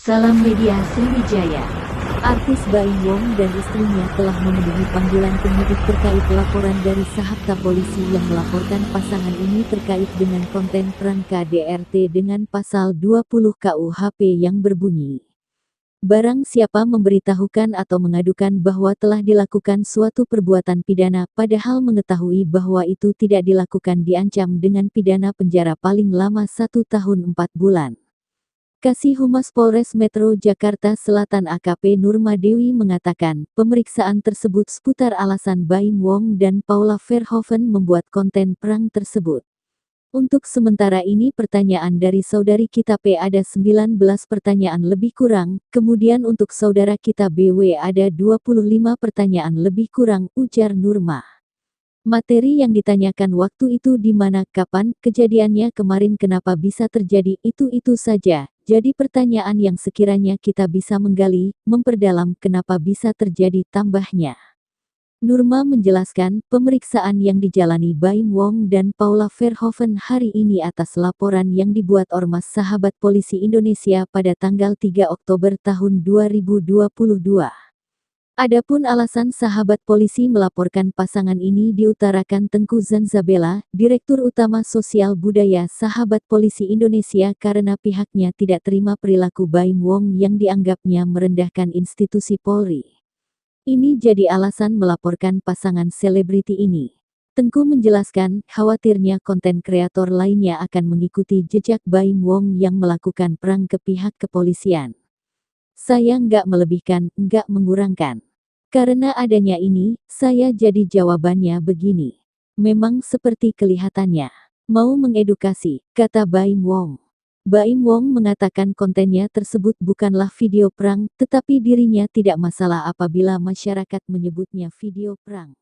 Salam Media Sriwijaya. Artis Baim Wong dan istrinya telah memenuhi panggilan penyidik terkait laporan dari Sahabta Polisi yang melaporkan pasangan ini terkait dengan konten prank KDRT dengan pasal 20 KUHP yang berbunyi, barang siapa memberitahukan atau mengadukan bahwa telah dilakukan suatu perbuatan pidana padahal mengetahui bahwa itu tidak dilakukan diancam dengan pidana penjara paling lama 1 tahun 4 bulan. Kasih Humas Polres Metro Jakarta Selatan AKP Nurma Dewi mengatakan, pemeriksaan tersebut seputar alasan Baim Wong dan Paula Verhoeven membuat konten prank tersebut. Untuk sementara ini pertanyaan dari saudari kita P ada 19 pertanyaan lebih kurang, kemudian untuk saudara kita BW ada 25 pertanyaan lebih kurang, ujar Nurma. Materi yang ditanyakan waktu itu di mana, kapan, kejadiannya kemarin, kenapa bisa terjadi, itu saja. Jadi pertanyaan yang sekiranya kita bisa menggali, memperdalam kenapa bisa terjadi, tambahnya. Nurma menjelaskan, pemeriksaan yang dijalani Baim Wong dan Paula Verhoeven hari ini atas laporan yang dibuat Ormas Sahabat Polisi Indonesia pada tanggal 3 Oktober tahun 2022. Adapun alasan Sahabat Polisi melaporkan pasangan ini diutarakan Tengku Zanzabella, Direktur Utama Sosial Budaya Sahabat Polisi Indonesia, karena pihaknya tidak terima perilaku Baim Wong yang dianggapnya merendahkan institusi Polri. Ini jadi alasan melaporkan pasangan selebriti ini. Tengku menjelaskan, khawatirnya konten kreator lainnya akan mengikuti jejak Baim Wong yang melakukan prank ke pihak kepolisian. Saya nggak melebihkan, nggak mengurangkan. Karena adanya ini, saya jadi jawabannya begini. Memang seperti kelihatannya. Mau mengedukasi, kata Baim Wong. Baim Wong mengatakan kontennya tersebut bukanlah video prank, tetapi dirinya tidak masalah apabila masyarakat menyebutnya video prank.